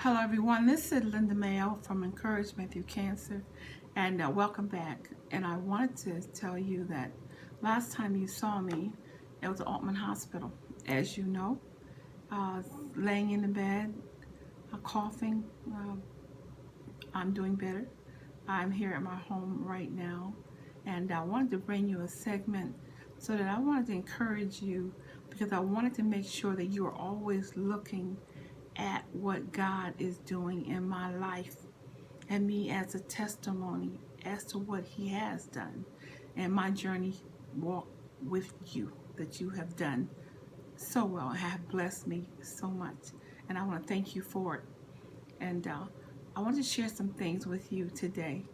Hello everyone, this is Linda Mayo from Encouragement Through Cancer, and welcome back. And I wanted to tell you that last time you saw me, it was at Altman Hospital. As you know, uh, laying in the bed, coughing. I'm doing better. I'm here at my home right now, and I wanted to bring you a segment so that I wanted to encourage you because I wanted to make sure that you are always looking at what God is doing in my life and me as a testimony as to what He has done and my journey walk with you that you have done so well and have blessed me so much. And I want to thank you for it. And I want to share some things with you today.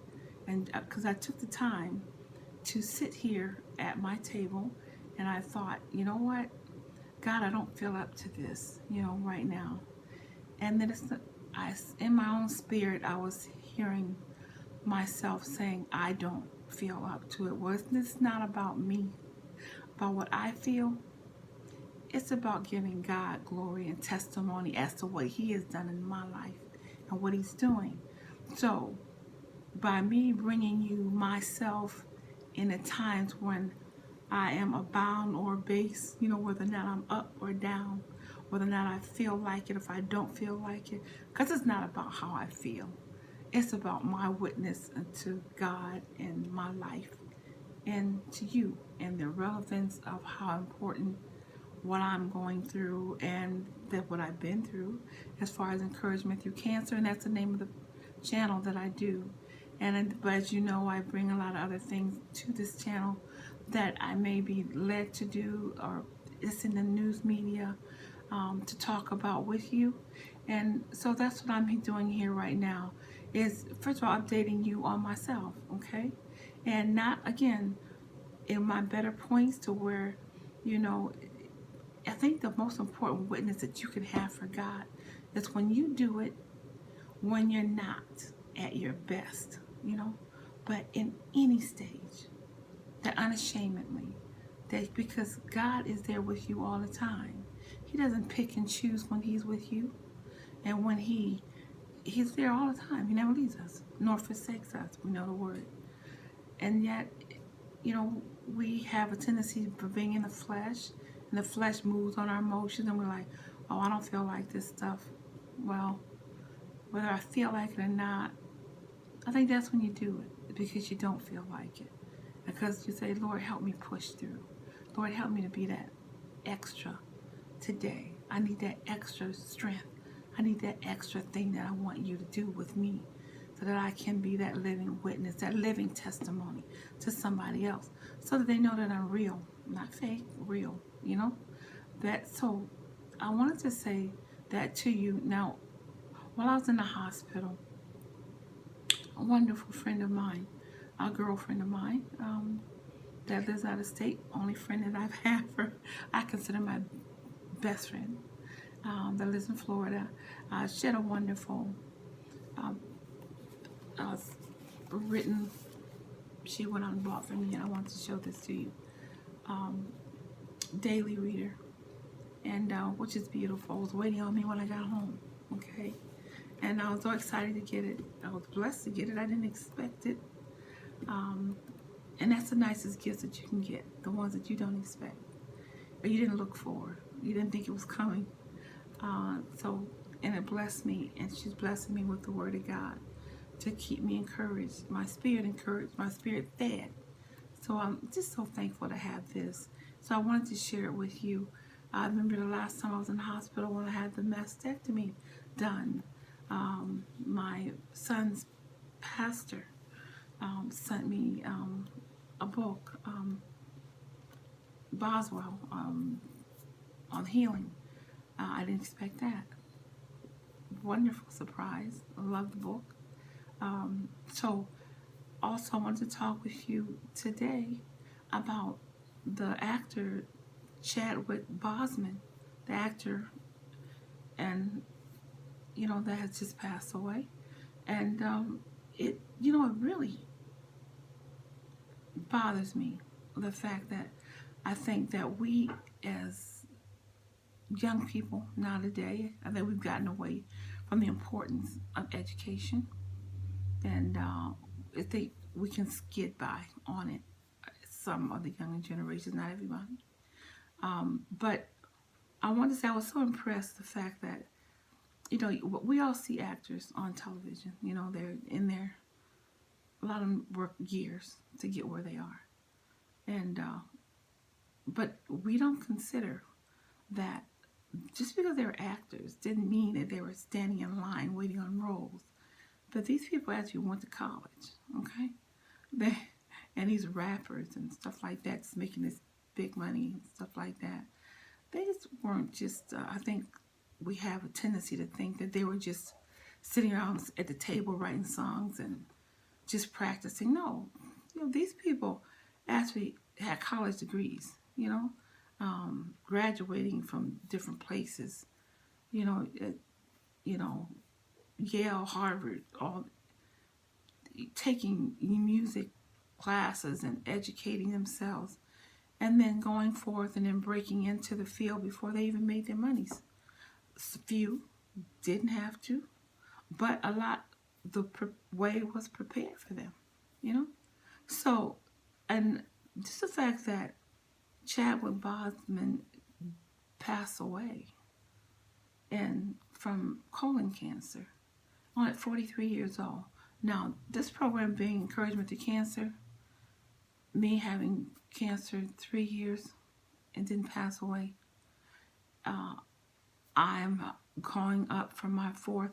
And because I took the time to sit here at my table and I thought, you know what? God, I don't feel up to this, right now. And then in my own spirit, I was hearing myself saying, I don't feel up to it. Well, it's not about me, about what I feel. It's about giving God glory and testimony as to what He has done in my life and what He's doing. So, by me bringing you myself in the times when I am abound or base, whether or not I'm up or down, whether or not I feel like it, if I don't feel like it, because it's not about how I feel. It's about my witness to God and my life and to you and the relevance of how important what I'm going through and that what I've been through as far as encouragement through cancer, and that's the name of the channel that I do. But as you know, I bring a lot of other things to this channel that I may be led to do, or it's in the news media to talk about with you. And so that's what I'm doing here right now, is first of all updating you on myself, okay? And not, again, in my better points to where, I think the most important witness that you can have for God is when you do it when you're not at your best, but in any stage, that unashamedly, that because God is there with you all the time. He doesn't pick and choose when He's with you, and when He's there all the time. He never leaves us nor forsakes us. We know the word. And yet, we have a tendency for being in the flesh, and the flesh moves on our emotions, and we're like, oh, I don't feel like this stuff. Well, whether I feel like it or not, I think that's when you do it, because you don't feel like it. Because you say, Lord, help me push through. Lord, help me to be that extra today. I need that extra strength. I need that extra thing that I want you to do with me so that I can be that living witness, that living testimony to somebody else, so that they know that I'm real, not fake, real, So I wanted to say that to you. Now, while I was in the hospital, a wonderful friend of mine, a girlfriend of mine, that lives out of state, only friend that I've had I consider my best friend, that lives in Florida. She had a wonderful um, uh, written, she went out and bought for me, and I want to show this to you, daily reader, and which is beautiful. It was waiting on me when I got home, okay? And I was so excited to get it. I was blessed to get it. I didn't expect it. And that's the nicest gifts that you can get, the ones that you don't expect, or you didn't look for. You didn't think it was coming. And it blessed me, and she's blessing me with the Word of God to keep me encouraged, my spirit fed. So I'm just so thankful to have this. So I wanted to share it with you. I remember the last time I was in the hospital when I had the mastectomy done. My son's pastor sent me a book, Boswell, on healing. I didn't expect that. Wonderful surprise. I love the book. So also I wanted to talk with you today about the actor Chadwick Boseman, the actor, and that has just passed away. And it really bothers me, the fact that I think that we as young people nowadays, I think we've gotten away from the importance of education, and I think we can skid by on it. Some of the younger generations, not everybody. But I want to say I was so impressed the fact that, we all see actors on television. They're in there. A lot of them work years to get where they are, and but we don't consider that just because they were actors didn't mean that they were standing in line waiting on roles. But these people actually went to college, okay? They and these rappers and stuff like that's making this big money and stuff like that. They just weren't just. I think we have a tendency to think that they were just sitting around at the table writing songs and just practicing. No, these people actually had college degrees. Graduating from different places. You know, uh, Yale, Harvard, all taking music classes and educating themselves, and then going forth and then breaking into the field before they even made their monies. Few didn't have to, but a lot, the way was prepared for them, you know? So, and just the fact that Chadwick Boseman passed away and from colon cancer at 43 years old. Now, this program being Encouragement to Cancer, me having cancer 3 years and didn't pass away, I'm going up for my fourth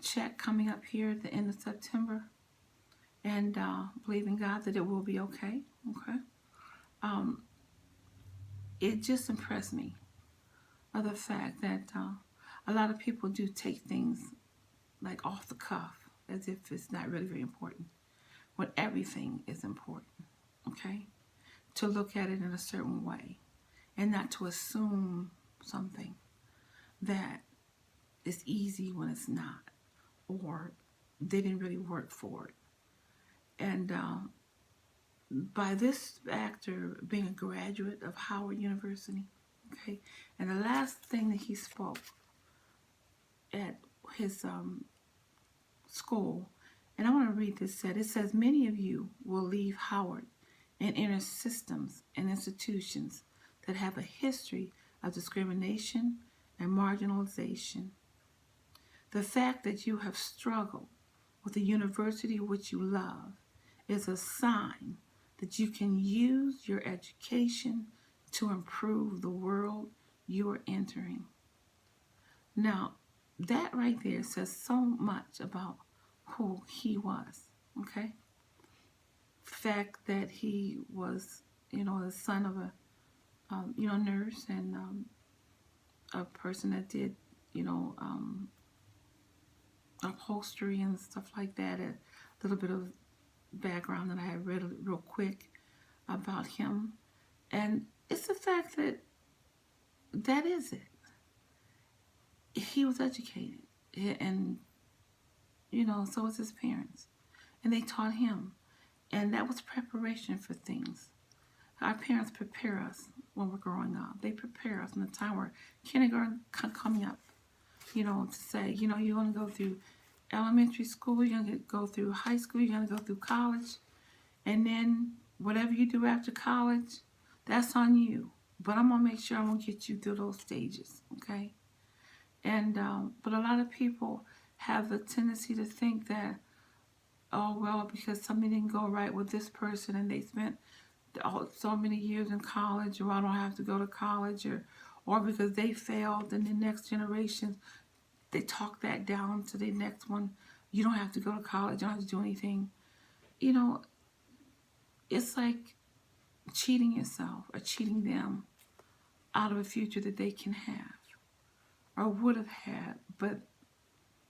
check coming up here at the end of September, and believing God that it will be okay. Okay. It just impressed me of the fact that a lot of people do take things like off the cuff as if it's not really very important, when everything is important. Okay. To look at it in a certain way and not to assume something that is easy when it's not, or they didn't really work for it. And by this actor being a graduate of Howard University, okay, and the last thing that he spoke at his school, and I want to read this, it says, many of you will leave Howard and enter systems and institutions that have a history of discrimination and marginalization. The fact that you have struggled with the university which you love is a sign that you can use your education to improve the world you are entering. Now, that right there says so much about who he was, okay? The fact that he was, the son of a, nurse and a person that did, upholstery and stuff like that. A little bit of background that I had read real quick about him. And it's the fact that that is it. He was educated, and so was his parents, and they taught him, and that was preparation for things. Our parents prepare us when we're growing up. They prepare us in the time where kindergarten coming up, to say, you're going to go through elementary school, you're going to go through high school, you're going to go through college, and then whatever you do after college, that's on you. But I'm going to make sure I'm going to get you through those stages, okay? And but a lot of people have the tendency to think that, oh, well, because something didn't go right with this person and they spent so many years in college, or I don't have to go to college, or because they failed and the next generation, they talk that down to the next one. You don't have to go to college, you don't have to do anything. It's like cheating yourself or cheating them out of a future that they can have or would have had, but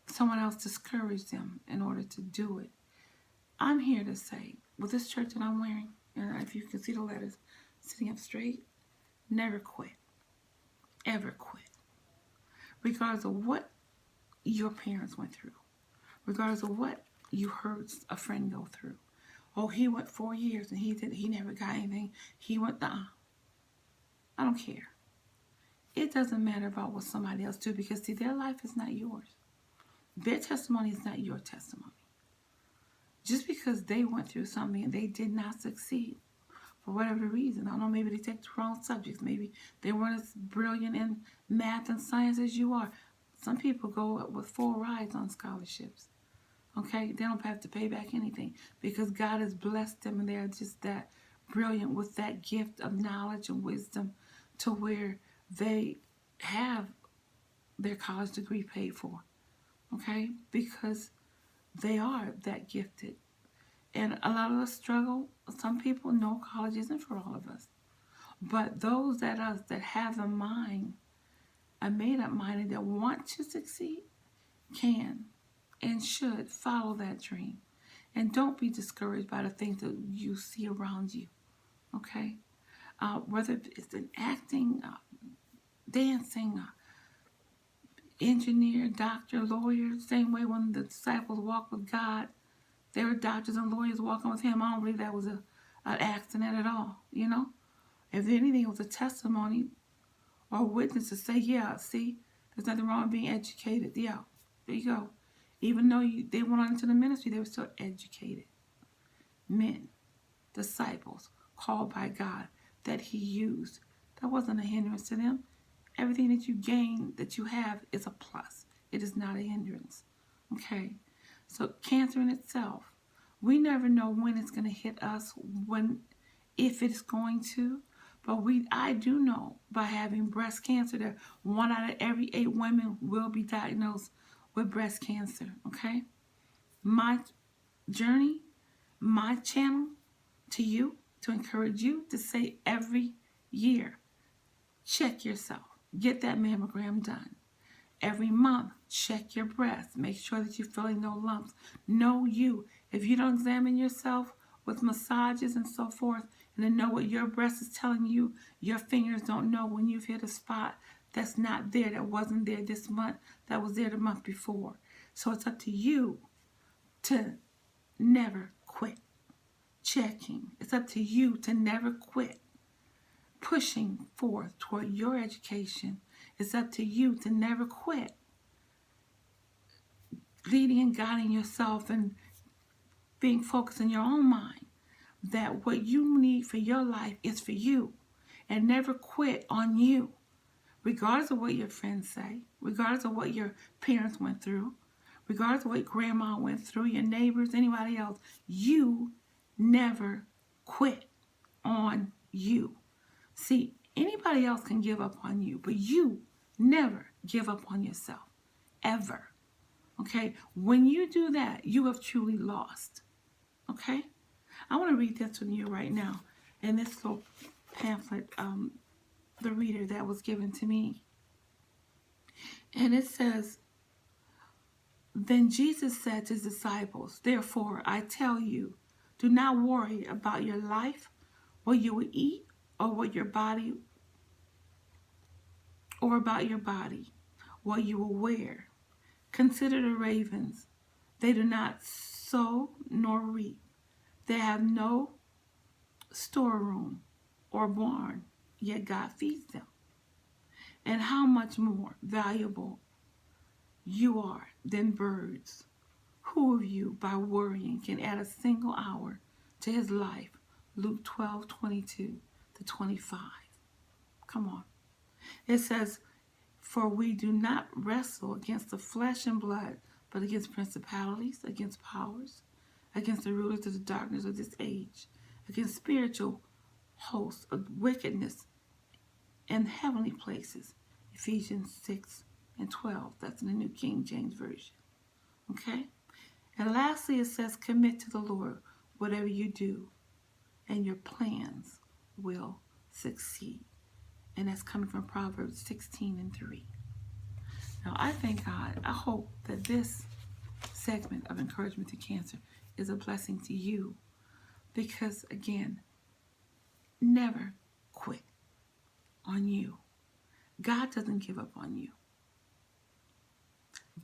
someone else discouraged them in order to do it. I'm here to say, with this shirt that I'm wearing, and if you can see the letters sitting up straight, never quit. Ever quit. Regardless of what your parents went through. Regardless of what you heard a friend go through. Oh, he went 4 years and he never got anything. He went, I don't care. It doesn't matter about what somebody else do, because see, their life is not yours. Their testimony is not your testimony. Just because they went through something and they did not succeed for whatever reason. I don't know, maybe they take the wrong subjects. Maybe they weren't as brilliant in math and science as you are. Some people go with full rides on scholarships. Okay? They don't have to pay back anything because God has blessed them and they're just that brilliant with that gift of knowledge and wisdom to where they have their college degree paid for. Okay? Because they are that gifted. And a lot of us struggle. Some people know college isn't for all of us. But those that have a mind, a made-up mind, and that want to succeed can and should follow that dream. And don't be discouraged by the things that you see around you. Okay? Whether it's in acting, dancing, engineer, doctor, lawyer, same way when the disciples walked with God, there were doctors and lawyers walking with him. I don't believe that was an accident at all, you know? If anything, it was a testimony or a witness to say, yeah, see, there's nothing wrong with being educated. Yeah, there you go. Even though they went on into the ministry, they were still educated. Men, disciples, called by God, that he used. That wasn't a hindrance to them. Everything that you gain, that you have, is a plus. It is not a hindrance. Okay? So cancer in itself, we never know when it's going to hit us, if it's going to. But I do know by having breast cancer that 1 out of every 8 women will be diagnosed with breast cancer. Okay? My journey, my channel to you, to encourage you to say every year, check yourself. Get that mammogram done. Every month, check your breasts. Make sure that you're feeling no lumps. Know you. If you don't examine yourself with massages and so forth, and then know what your breast is telling you, your fingers don't know when you've hit a spot that's not there, that wasn't there this month, that was there the month before. So it's up to you to never quit checking. It's up to you to never quit pushing forth toward your education. It's up to you to never quit leading and guiding yourself and being focused in your own mind that what you need for your life is for you, and never quit on you, regardless of what your friends say, regardless of what your parents went through, regardless of what grandma went through, your neighbors, anybody else. You never quit on you. See, anybody else can give up on you, but you never give up on yourself, ever. Okay? When you do that, you have truly lost. Okay? I want to read this to you right now in this little pamphlet, the reader that was given to me. And it says, then Jesus said to his disciples, therefore I tell you, do not worry about your life, what you will eat, or what your body, or about your body, what you will wear. Consider the ravens. They do not sow nor reap. They have no storeroom or barn, yet God feeds them. And how much more valuable you are than birds. Who of you, by worrying, can add a single hour to his life? Luke 12:22-25. Come on. It says, for we do not wrestle against the flesh and blood, but against principalities, against powers, against the rulers of the darkness of this age, against spiritual hosts of wickedness in heavenly places. Ephesians 6:12. That's in the New King James Version. Okay? And lastly, it says, commit to the Lord whatever you do, and your plans will succeed. And that's coming from Proverbs 16:3. Now, I thank God. I hope that this segment of Encouragement to Cancer is a blessing to you. Because, again, never quit on you. God doesn't give up on you.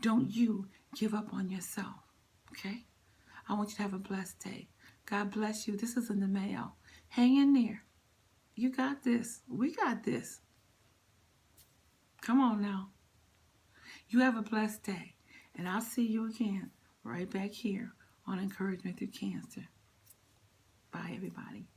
Don't you give up on yourself. Okay? I want you to have a blessed day. God bless you. This is Linda Mayo. Hang in there. You got this. We got this. Come on now. You have a blessed day. And I'll see you again right back here on Encouragement Through Cancer. Bye, everybody.